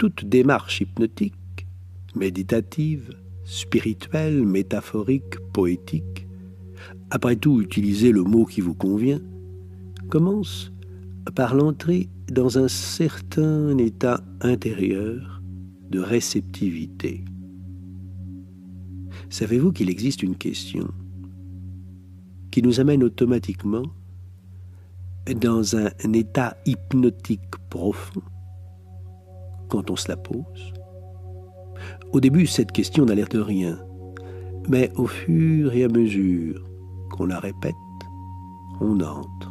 toute démarche hypnotique, méditative, spirituelle, métaphorique, poétique, après tout utilisez le mot qui vous convient, commence par l'entrée dans un certain état intérieur de réceptivité. Savez-vous qu'il existe une question qui nous amène automatiquement dans un état hypnotique profond quand on se la pose? Au début, cette question n'a l'air de rien, mais au fur et à mesure qu'on la répète, on entre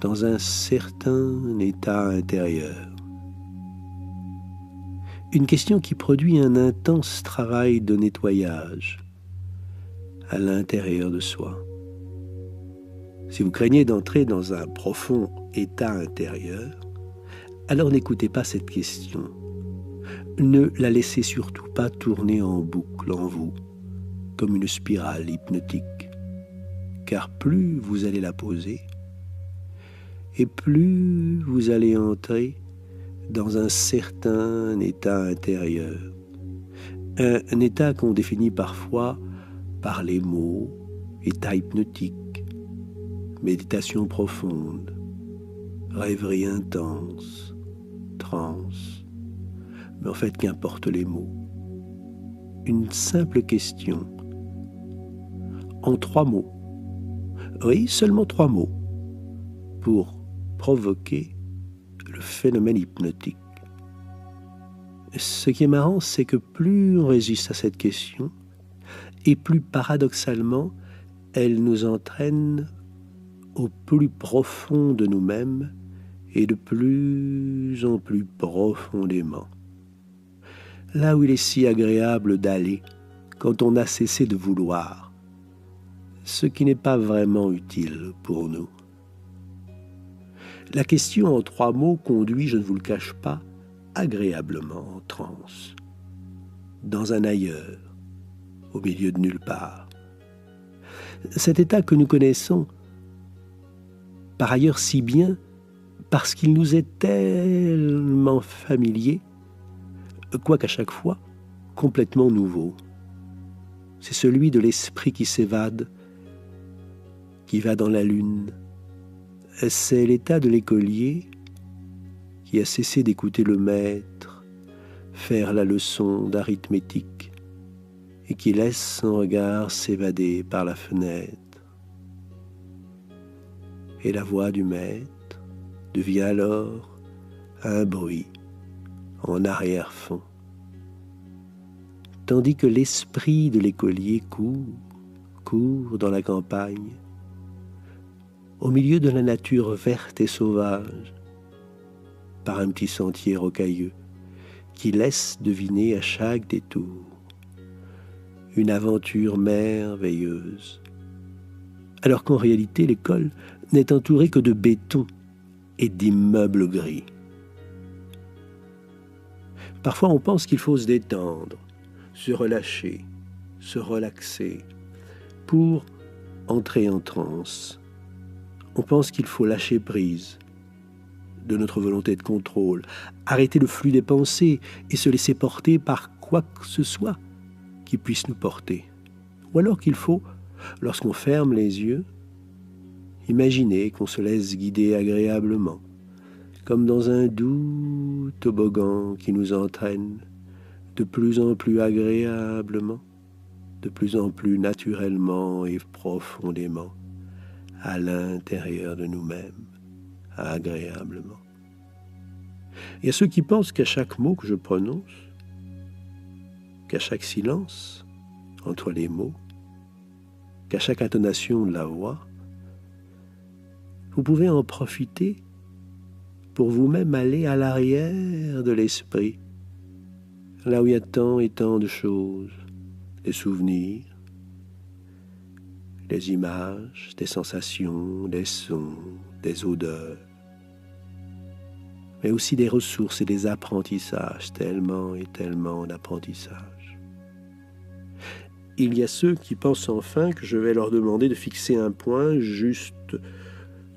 dans un certain état intérieur. Une question qui produit un intense travail de nettoyage à l'intérieur de soi. Si vous craignez d'entrer dans un profond état intérieur, alors n'écoutez pas cette question. Ne la laissez surtout pas tourner en boucle en vous, comme une spirale hypnotique. Car plus vous allez la poser, et plus vous allez entrer dans un certain état intérieur. Un état qu'on définit parfois par les mots état hypnotique, méditation profonde, rêverie intense, transe. Mais en fait, qu'importe les mots. Une simple question, en 3 mots. Oui, seulement 3 mots, pour provoquer le phénomène hypnotique. Ce qui est marrant, c'est que plus on résiste à cette question, et plus paradoxalement, elle nous entraîne au plus profond de nous-mêmes et de plus en plus profondément. Là où il est si agréable d'aller quand on a cessé de vouloir, ce qui n'est pas vraiment utile pour nous. La question en 3 mots conduit, je ne vous le cache pas, agréablement en transe, dans un ailleurs, au milieu de nulle part. Cet état que nous connaissons, par ailleurs si bien, parce qu'il nous est tellement familier, quoiqu'à chaque fois complètement nouveau. C'est celui de l'esprit qui s'évade, qui va dans la lune. C'est l'état de l'écolier qui a cessé d'écouter le maître faire la leçon d'arithmétique et qui laisse son regard s'évader par la fenêtre. Et la voix du maître devient alors un bruit en arrière-fond, tandis que l'esprit de l'écolier court dans la campagne, au milieu de la nature verte et sauvage, par un petit sentier rocailleux qui laisse deviner à chaque détour une aventure merveilleuse, alors qu'en réalité l'école n'est entourée que de béton et d'immeubles gris. Parfois on pense qu'il faut se détendre, se relâcher, se relaxer pour entrer en transe. On pense qu'il faut lâcher prise de notre volonté de contrôle, arrêter le flux des pensées et se laisser porter par quoi que ce soit qui puisse nous porter. Ou alors qu'il faut, lorsqu'on ferme les yeux, imaginer qu'on se laisse guider agréablement, comme dans un doux toboggan qui nous entraîne de plus en plus agréablement, de plus en plus naturellement et profondément à l'intérieur de nous-mêmes, agréablement. Il y a ceux qui pensent qu'à chaque mot que je prononce, qu'à chaque silence entre les mots, qu'à chaque intonation de la voix, vous pouvez en profiter pour vous-même aller à l'arrière de l'esprit, là où il y a tant et tant de choses, des souvenirs, des images, des sensations, des sons, des odeurs, mais aussi des ressources et des apprentissages, tellement et tellement d'apprentissages. Il y a ceux qui pensent enfin que je vais leur demander de fixer un point juste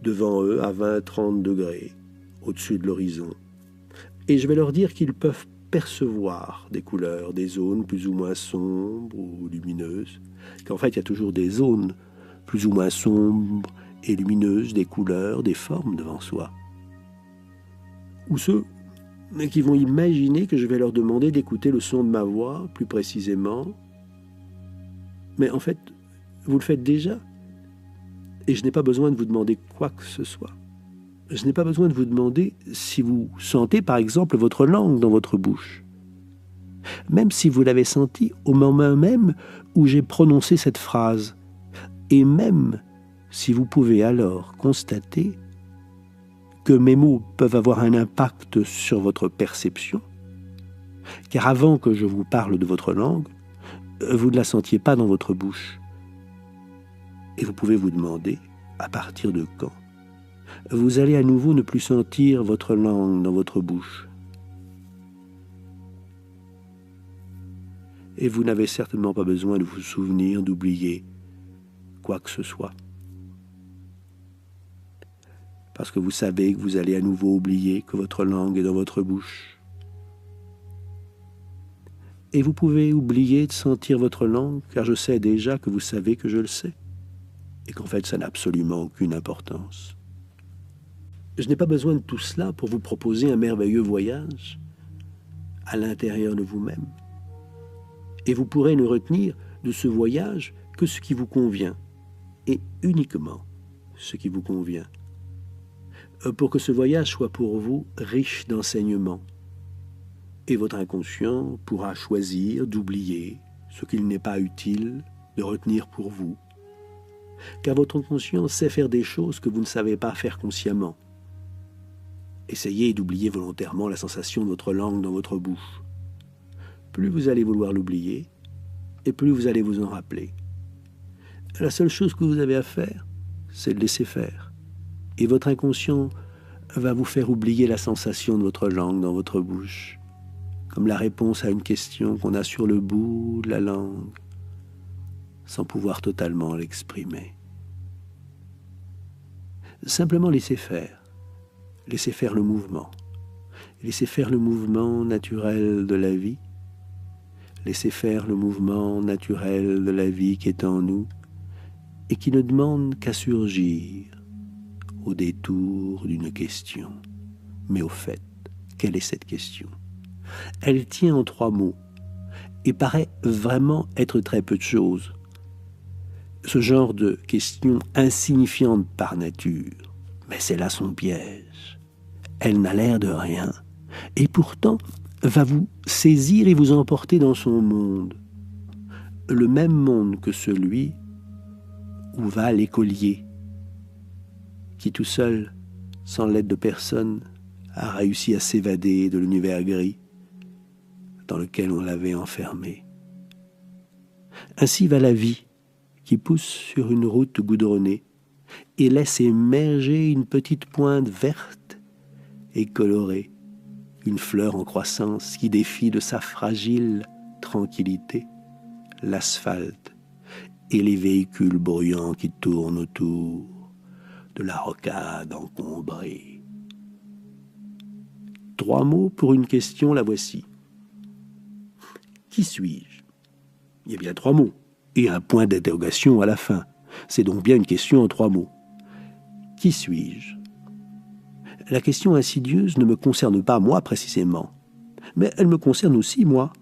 devant eux à 20-30 degrés, au-dessus de l'horizon. Et je vais leur dire qu'ils peuvent percevoir des couleurs, des zones plus ou moins sombres ou lumineuses, qu'en fait il y a toujours des zones plus ou moins sombres et lumineuses, des couleurs, des formes devant soi. Ou ceux qui vont imaginer que je vais leur demander d'écouter le son de ma voix plus précisément, mais en fait, vous le faites déjà, et je n'ai pas besoin de vous demander quoi que ce soit. Je n'ai pas besoin de vous demander si vous sentez par exemple votre langue dans votre bouche. Même si vous l'avez senti au moment même où j'ai prononcé cette phrase, et même si vous pouvez alors constater que mes mots peuvent avoir un impact sur votre perception, car avant que je vous parle de votre langue, vous ne la sentiez pas dans votre bouche. Et vous pouvez vous demander, à partir de quand vous allez à nouveau ne plus sentir votre langue dans votre bouche. Et vous n'avez certainement pas besoin de vous souvenir, d'oublier quoi que ce soit. Parce que vous savez que vous allez à nouveau oublier que votre langue est dans votre bouche. Et vous pouvez oublier de sentir votre langue, car je sais déjà que vous savez que je le sais, et qu'en fait ça n'a absolument aucune importance. Je n'ai pas besoin de tout cela pour vous proposer un merveilleux voyage à l'intérieur de vous-même. Et vous pourrez ne retenir de ce voyage que ce qui vous convient, et uniquement ce qui vous convient. Pour que ce voyage soit pour vous riche d'enseignements. Et votre inconscient pourra choisir d'oublier ce qu'il n'est pas utile de retenir pour vous. Car votre inconscient sait faire des choses que vous ne savez pas faire consciemment. Essayez d'oublier volontairement la sensation de votre langue dans votre bouche. Plus vous allez vouloir l'oublier, et plus vous allez vous en rappeler. La seule chose que vous avez à faire, c'est de laisser faire. Et votre inconscient va vous faire oublier la sensation de votre langue dans votre bouche, comme la réponse à une question qu'on a sur le bout de la langue, sans pouvoir totalement l'exprimer. Simplement laissez faire. Laissez faire le mouvement. Laissez faire le mouvement naturel de la vie. Laissez faire le mouvement naturel de la vie qui est en nous et qui ne demande qu'à surgir au détour d'une question. Mais au fait, quelle est cette question ? Elle tient en 3 mots et paraît vraiment être très peu de choses. Ce genre de question insignifiante par nature, mais c'est là son piège. Elle n'a l'air de rien, et pourtant va vous saisir et vous emporter dans son monde. Le même monde que celui où va l'écolier, qui tout seul, sans l'aide de personne, a réussi à s'évader de l'univers gris dans lequel on l'avait enfermé. Ainsi va la vie, qui pousse sur une route goudronnée et laisse émerger une petite pointe verte et colorée, une fleur en croissance qui défie de sa fragile tranquillité l'asphalte et les véhicules bruyants qui tournent autour de la rocade encombrée. 3 mots pour une question, la voici. Qui suis-je ? Il y a bien 3 mots et un point d'interrogation à la fin. C'est donc bien une question en 3 mots. Qui suis-je ? La question insidieuse ne me concerne pas moi précisément, mais elle me concerne aussi moi.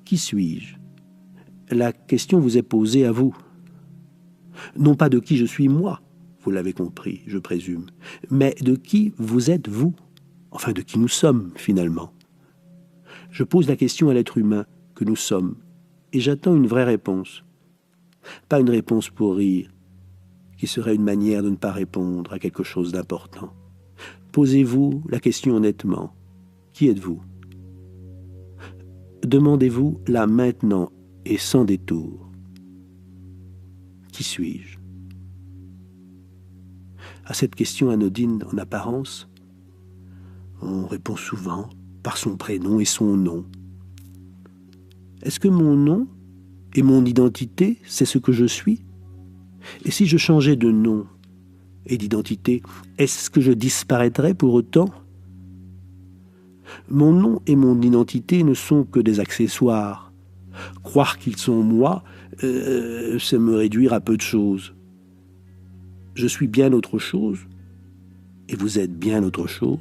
Qui suis-je ? La question vous est posée à vous. Non pas de qui je suis moi, vous l'avez compris, je présume, mais de qui vous êtes vous, enfin de qui nous sommes finalement. Je pose la question à l'être humain que nous sommes, et j'attends une vraie réponse. Pas une réponse pour rire, qui serait une manière de ne pas répondre à quelque chose d'important. Posez-vous la question honnêtement. Qui êtes-vous ? Demandez-vous là maintenant et sans détour. Qui suis-je ? À cette question anodine en apparence, on répond souvent par son prénom et son nom. Est-ce que mon nom et mon identité, c'est ce que je suis ? Et si je changeais de nom et d'identité, est-ce que je disparaîtrais pour autant ? Mon nom et mon identité ne sont que des accessoires. Croire qu'ils sont moi, c'est me réduire à peu de choses. Je suis bien autre chose, et vous êtes bien autre chose.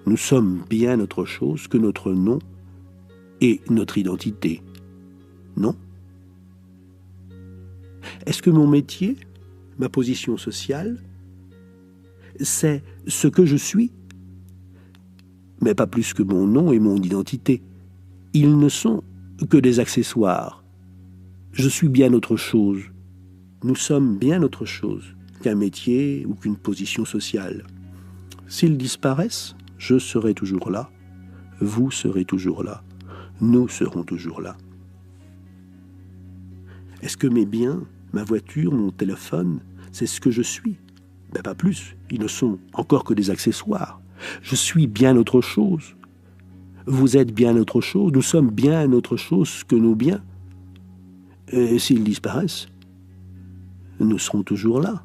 Nous sommes bien autre chose que notre nom et notre identité. Non? Est-ce que mon métier, ma position sociale, c'est ce que je suis? Mais pas plus que mon nom et mon identité. Ils ne sont que des accessoires. Je suis bien autre chose. Nous sommes bien autre chose qu'un métier ou qu'une position sociale. S'ils disparaissent, je serai toujours là, vous serez toujours là, nous serons toujours là. Est-ce que mes biens, ma voiture, mon téléphone, c'est ce que je suis? Ben pas plus, ils ne sont encore que des accessoires. Je suis bien autre chose. Vous êtes bien autre chose, nous sommes bien autre chose que nos biens. Et s'ils disparaissent, nous serons toujours là.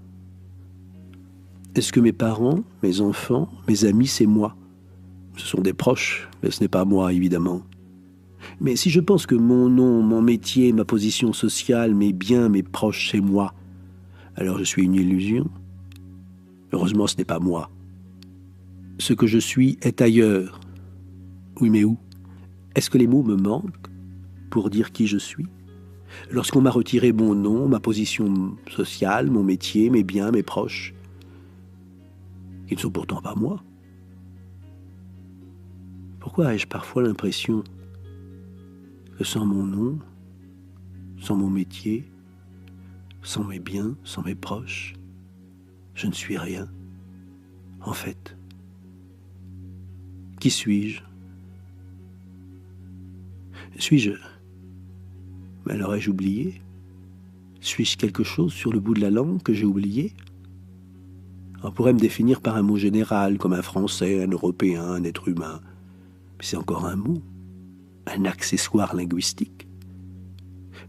Est-ce que mes parents, mes enfants, mes amis, c'est moi? Ce sont des proches, mais ce n'est pas moi, évidemment. Mais si je pense que mon nom, mon métier, ma position sociale, mes biens, mes proches, c'est moi, alors je suis une illusion. Heureusement, ce n'est pas moi. Ce que je suis est ailleurs. Oui, mais où? Est-ce que les mots me manquent pour dire qui je suis? Lorsqu'on m'a retiré mon nom, ma position sociale, mon métier, mes biens, mes proches, qui ne sont pourtant pas moi. Pourquoi ai-je parfois l'impression que sans mon nom, sans mon métier, sans mes biens, sans mes proches, je ne suis rien, en fait? Qui suis-je? Suis-je... Mais l'aurais-je oublié? Suis-je quelque chose sur le bout de la langue que j'ai oublié? On pourrait me définir par un mot général, comme un Français, un Européen, un être humain. Mais c'est encore un mot, un accessoire linguistique.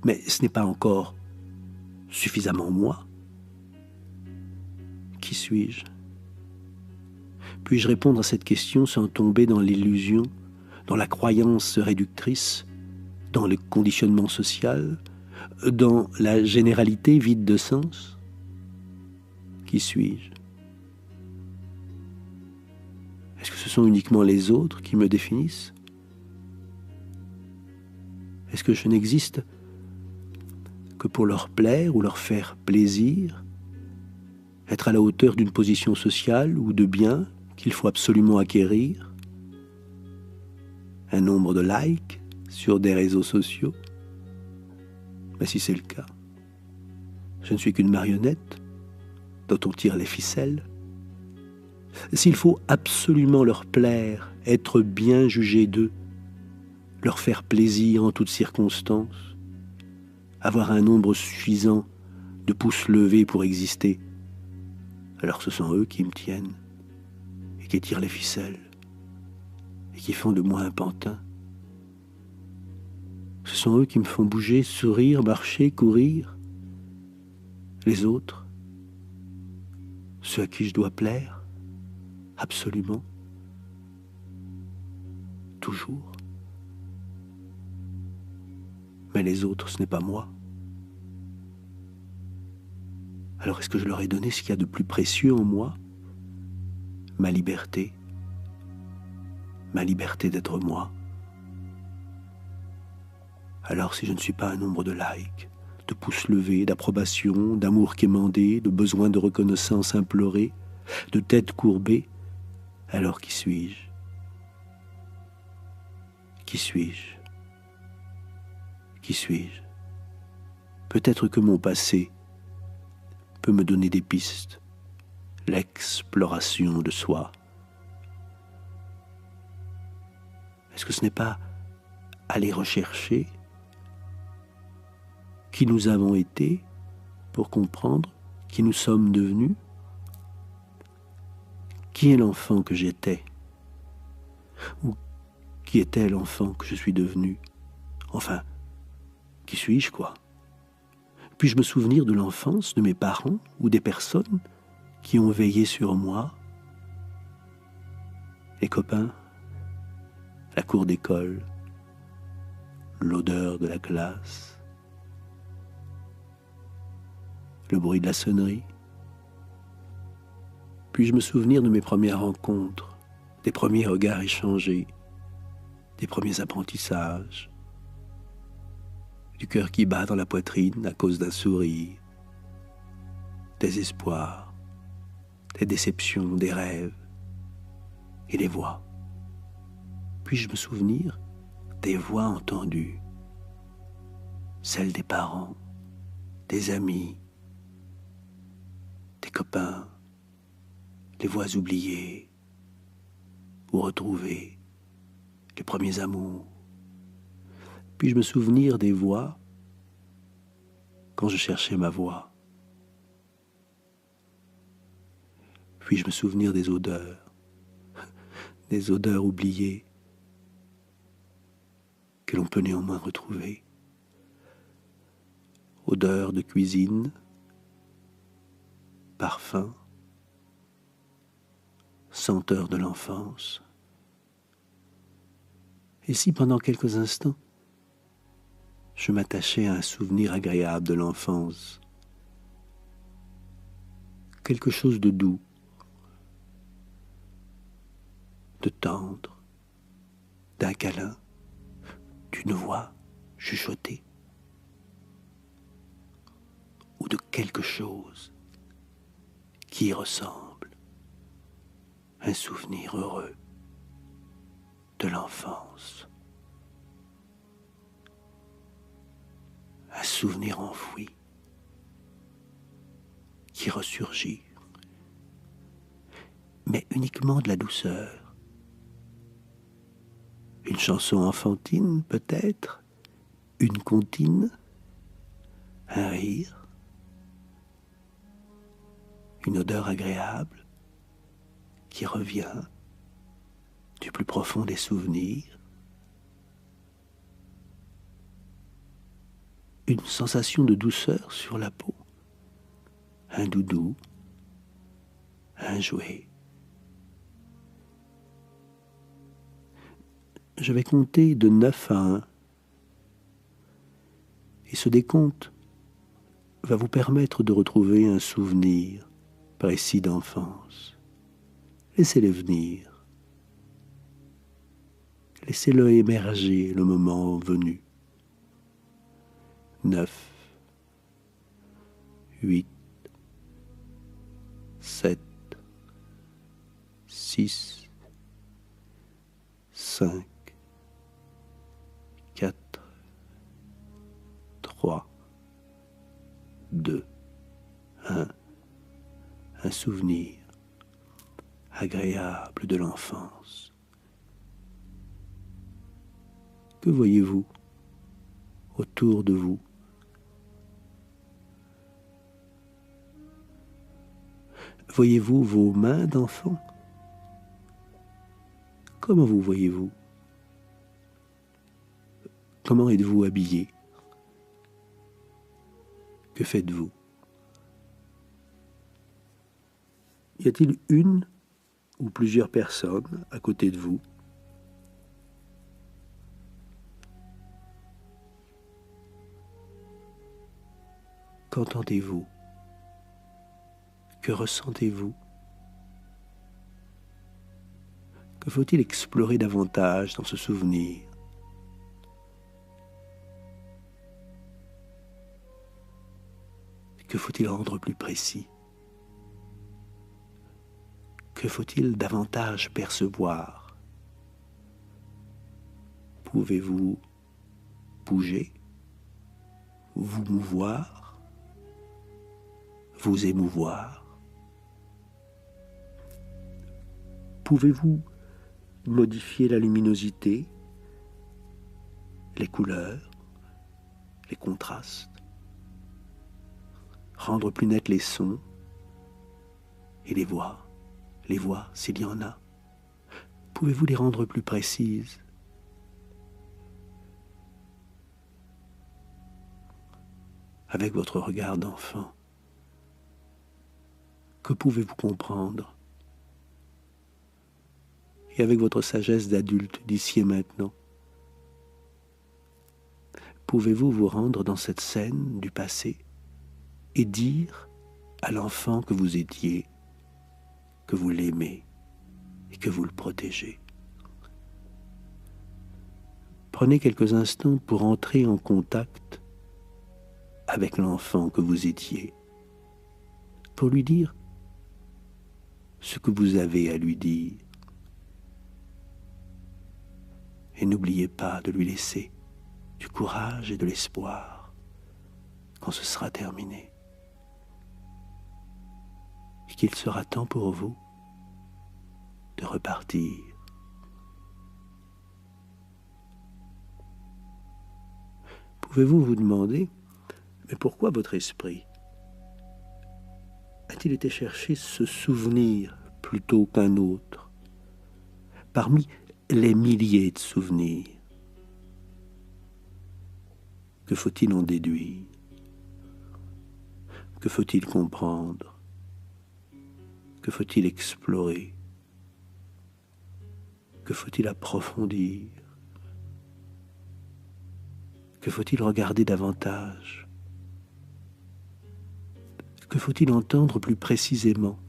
Mais ce n'est pas encore suffisamment moi. Qui suis-je? Puis-je répondre à cette question sans tomber dans l'illusion, dans la croyance réductrice, dans le conditionnement social, dans la généralité vide de sens? Qui suis-je? Est-ce que ce sont uniquement les autres qui me définissent? Est-ce que je n'existe que pour leur plaire ou leur faire plaisir? Être à la hauteur d'une position sociale ou de biens qu'il faut absolument acquérir? Un nombre de likes sur des réseaux sociaux? Mais si c'est le cas, je ne suis qu'une marionnette dont on tire les ficelles. S'il faut absolument leur plaire, être bien jugé d'eux, leur faire plaisir en toutes circonstances, avoir un nombre suffisant de pouces levés pour exister, alors ce sont eux qui me tiennent et qui tirent les ficelles et qui font de moi un pantin. Ce sont eux qui me font bouger, sourire, marcher, courir. Les autres, ceux à qui je dois plaire, absolument, toujours. Mais les autres, ce n'est pas moi. Alors est-ce que je leur ai donné ce qu'il y a de plus précieux en moi? Ma liberté d'être moi. Alors si je ne suis pas un nombre de likes, de pouces levés, d'approbation, d'amour quémandé, de besoin de reconnaissance implorée, de tête courbée, alors qui suis-je? Qui suis-je? Qui suis-je? Peut-être que mon passé peut me donner des pistes, l'exploration de soi. Est-ce que ce n'est pas aller rechercher qui nous avons été pour comprendre qui nous sommes devenus? Qui est l'enfant que j'étais? Ou qui était l'enfant que je suis devenu? Enfin, qui suis-je, quoi? Puis-je me souvenir de l'enfance de mes parents ou des personnes qui ont veillé sur moi? Les copains, la cour d'école, l'odeur de la classe, le bruit de la sonnerie. Puis-je me souvenir de mes premières rencontres, des premiers regards échangés, des premiers apprentissages, du cœur qui bat dans la poitrine à cause d'un sourire, des espoirs, des déceptions, des rêves et des voix. Puis-je me souvenir des voix entendues, celles des parents, des amis, des copains, les voix oubliées ou retrouvées, les premiers amours. Puis-je me souvenir des voix quand je cherchais ma voix. Puis-je me souvenir des odeurs oubliées que l'on peut néanmoins retrouver. Odeurs de cuisine, parfum, senteur de l'enfance. Et si pendant quelques instants, je m'attachais à un souvenir agréable de l'enfance, quelque chose de doux, de tendre, d'un câlin, d'une voix chuchotée, ou de quelque chose qui y ressemble, un souvenir heureux de l'enfance, un souvenir enfoui qui ressurgit, mais uniquement de la douceur. Une chanson enfantine peut-être, une comptine, un rire, une odeur agréable qui revient du plus profond des souvenirs, une sensation de douceur sur la peau, un doudou, un jouet. Je vais compter de 9 à 1. Et ce décompte va vous permettre de retrouver un souvenir précis d'enfance. Laissez-le venir. Laissez-le émerger le moment venu. 9, 8, 7, 6, 5, 4, 3, 2, 1. Un souvenir agréable de l'enfance. Que voyez-vous autour de vous? Voyez-vous vos mains d'enfant? Comment vous voyez-vous? Comment êtes-vous habillé? Que faites-vous? Y a-t-il une ou plusieurs personnes à côté de vous? Qu'entendez-vous? Que ressentez-vous? Que faut-il explorer davantage dans ce souvenir? Que faut-il rendre plus précis? Que faut-il davantage percevoir? Pouvez-vous bouger, vous mouvoir, vous émouvoir? Pouvez-vous modifier la luminosité, les couleurs, les contrastes, rendre plus nets les sons et les voix s'il y en a? Pouvez-vous les rendre plus précises? Avec votre regard d'enfant, que pouvez-vous comprendre et avec votre sagesse d'adulte d'ici et maintenant, pouvez-vous vous rendre dans cette scène du passé et dire à l'enfant que vous étiez, que vous l'aimez et que vous le protégez. Prenez quelques instants pour entrer en contact avec l'enfant que vous étiez, pour lui dire ce que vous avez à lui dire. Et n'oubliez pas de lui laisser du courage et de l'espoir quand ce sera terminé. Et qu'il sera temps pour vous de repartir. Pouvez-vous vous demander, mais pourquoi votre esprit a-t-il été chercher ce souvenir plutôt qu'un autre, parmi les milliers de souvenirs? Que faut-il en déduire? Que faut-il comprendre? Que faut-il explorer? Que faut-il approfondir? Que faut-il regarder davantage? Que faut-il entendre plus précisément?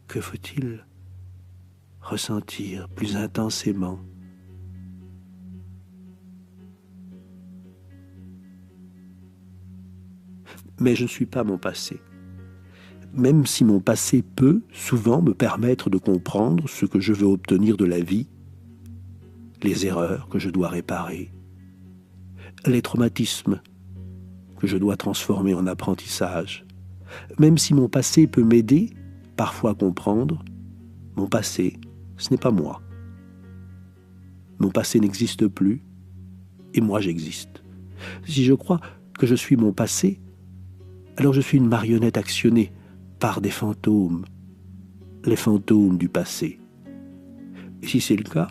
Que faut-il ressentir plus intensément? Mais je ne suis pas mon passé. Même si mon passé peut souvent me permettre de comprendre ce que je veux obtenir de la vie, les erreurs que je dois réparer, les traumatismes que je dois transformer en apprentissage. Même si mon passé peut m'aider parfois à comprendre, mon passé, ce n'est pas moi. Mon passé n'existe plus et moi j'existe. Si je crois que je suis mon passé, alors je suis une marionnette actionnée par des fantômes, les fantômes du passé. Et si c'est le cas,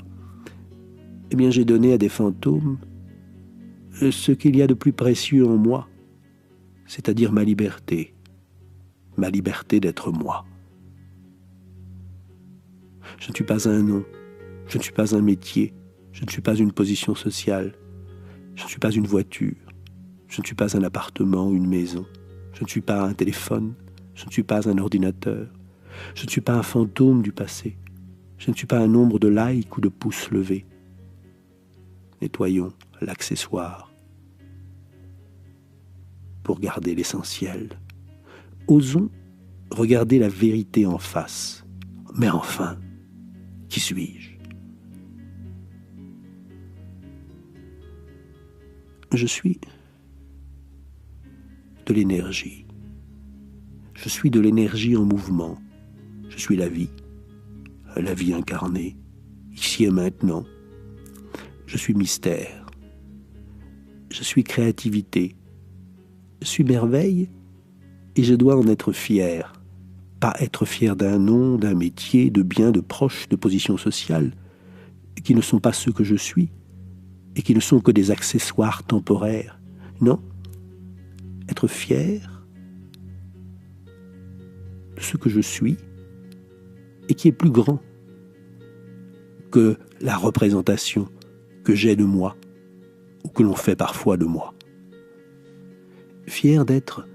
eh bien j'ai donné à des fantômes ce qu'il y a de plus précieux en moi, c'est-à-dire ma liberté d'être moi. Je ne suis pas un nom, je ne suis pas un métier, je ne suis pas une position sociale, je ne suis pas une voiture, je ne suis pas un appartement ou une maison, je ne suis pas un téléphone, je ne suis pas un ordinateur, je ne suis pas un fantôme du passé, je ne suis pas un nombre de likes ou de pouces levés. Nettoyons l'accessoire pour garder l'essentiel. Osons regarder la vérité en face. Mais enfin, qui suis-je? Je suis de l'énergie. Je suis de l'énergie en mouvement. Je suis la vie incarnée, ici et maintenant. Je suis mystère. Je suis créativité. Je suis merveille et je dois en être fier. Pas être fier d'un nom, d'un métier, de biens, de proches, de positions sociales, qui ne sont pas ceux que je suis et qui ne sont que des accessoires temporaires. Non, être fier de ce que je suis et qui est plus grand que la représentation que j'ai de moi ou que l'on fait parfois de moi. Fier d'être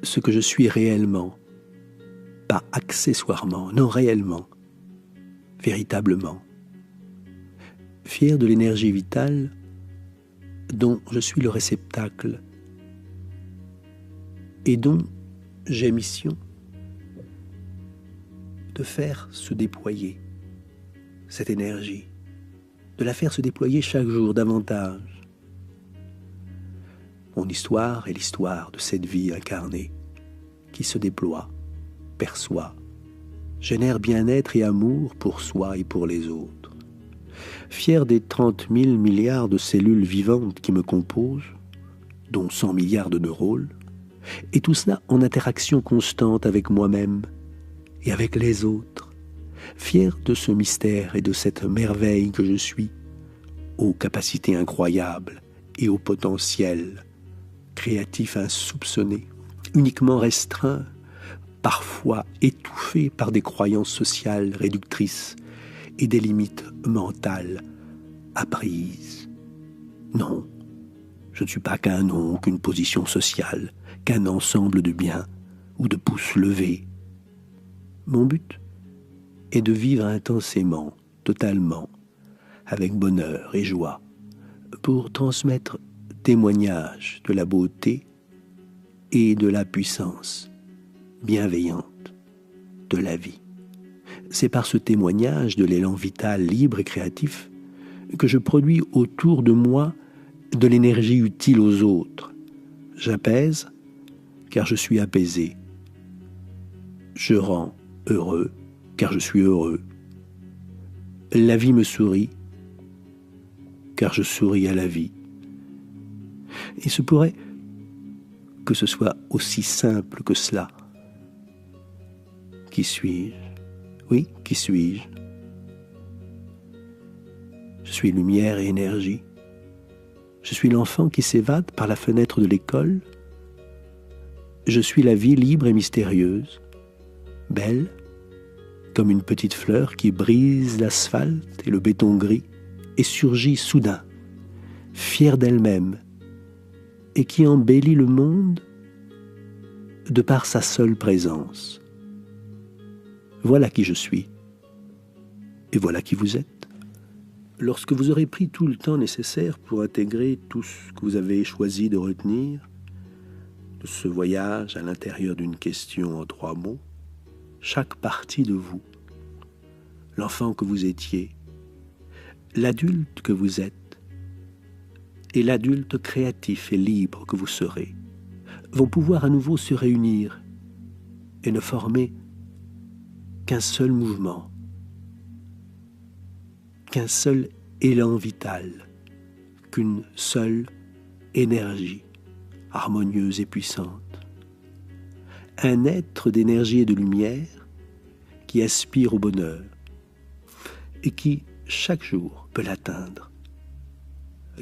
ce que je suis réellement, pas accessoirement, non réellement, véritablement. Fier de l'énergie vitale dont je suis le réceptacle et dont j'ai mission de faire se déployer cette énergie, de la faire se déployer chaque jour davantage. Mon histoire est l'histoire de cette vie incarnée qui se déploie, perçoit, génère bien-être et amour pour soi et pour les autres. Fier des 30 000 milliards de cellules vivantes qui me composent, dont 100 milliards de neurones, et tout cela en interaction constante avec moi-même et avec les autres. Fier de ce mystère et de cette merveille que je suis, aux capacités incroyables et au potentiel créatif insoupçonné, uniquement restreint parfois étouffé par des croyances sociales réductrices et des limites mentales apprises. Non, je ne suis pas qu'un nom, qu'une position sociale, qu'un ensemble de biens ou de pouces levés. Mon but est de vivre intensément, totalement, avec bonheur et joie, pour transmettre témoignage de la beauté et de la puissance bienveillante de la vie. C'est par ce témoignage de l'élan vital, libre et créatif que je produis autour de moi de l'énergie utile aux autres. J'apaise car je suis apaisé. Je rends heureux car je suis heureux. La vie me sourit car je souris à la vie. Il se pourrait que ce soit aussi simple que cela. Qui suis-je? Oui, qui suis-je? Je suis lumière et énergie. Je suis l'enfant qui s'évade par la fenêtre de l'école. Je suis la vie libre et mystérieuse, belle, comme une petite fleur qui brise l'asphalte et le béton gris et surgit soudain, fière d'elle-même, et qui embellit le monde de par sa seule présence. Voilà qui je suis, et voilà qui vous êtes. Lorsque vous aurez pris tout le temps nécessaire pour intégrer tout ce que vous avez choisi de retenir, de ce voyage à l'intérieur d'une question en 3 mots, chaque partie de vous, l'enfant que vous étiez, l'adulte que vous êtes, et l'adulte créatif et libre que vous serez, vont pouvoir à nouveau se réunir et ne former qu'un seul mouvement, qu'un seul élan vital, qu'une seule énergie harmonieuse et puissante. Un être d'énergie et de lumière qui aspire au bonheur et qui, chaque jour, peut l'atteindre.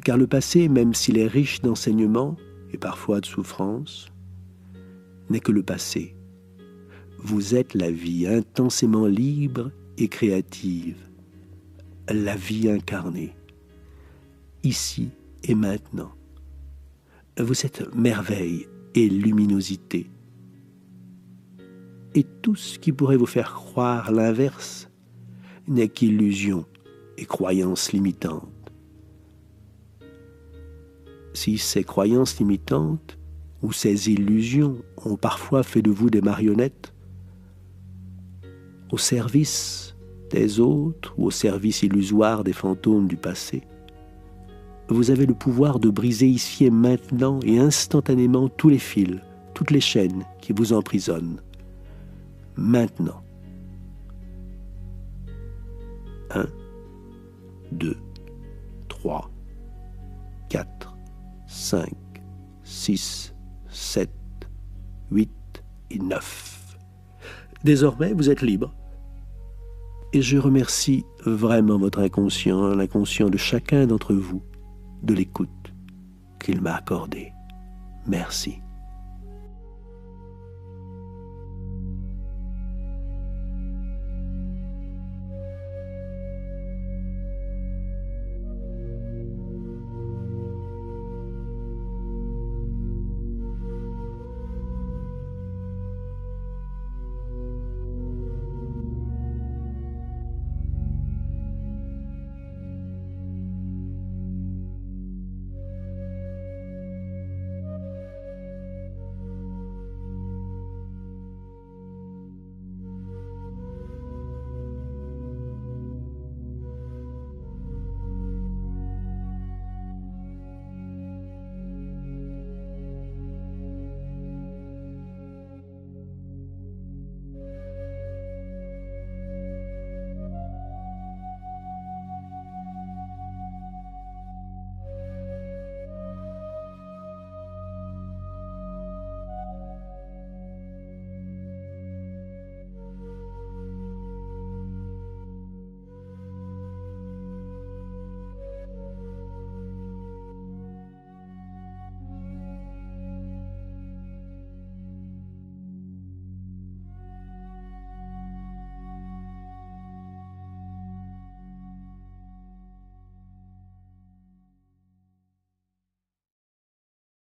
Car le passé, même s'il est riche d'enseignements et parfois de souffrances, n'est que le passé. Vous êtes la vie intensément libre et créative, la vie incarnée, ici et maintenant. Vous êtes merveille et luminosité. Et tout ce qui pourrait vous faire croire l'inverse n'est qu'illusion et croyance limitante. Si ces croyances limitantes ou ces illusions ont parfois fait de vous des marionnettes, au service des autres ou au service illusoire des fantômes du passé, vous avez le pouvoir de briser ici et maintenant et instantanément tous les fils, toutes les chaînes qui vous emprisonnent. Maintenant. 1, 2, 3, 4, 5, 6, 7, 8 et 9. Désormais, vous êtes libre. Et je remercie vraiment votre inconscient, l'inconscient de chacun d'entre vous, de l'écoute qu'il m'a accordée. Merci.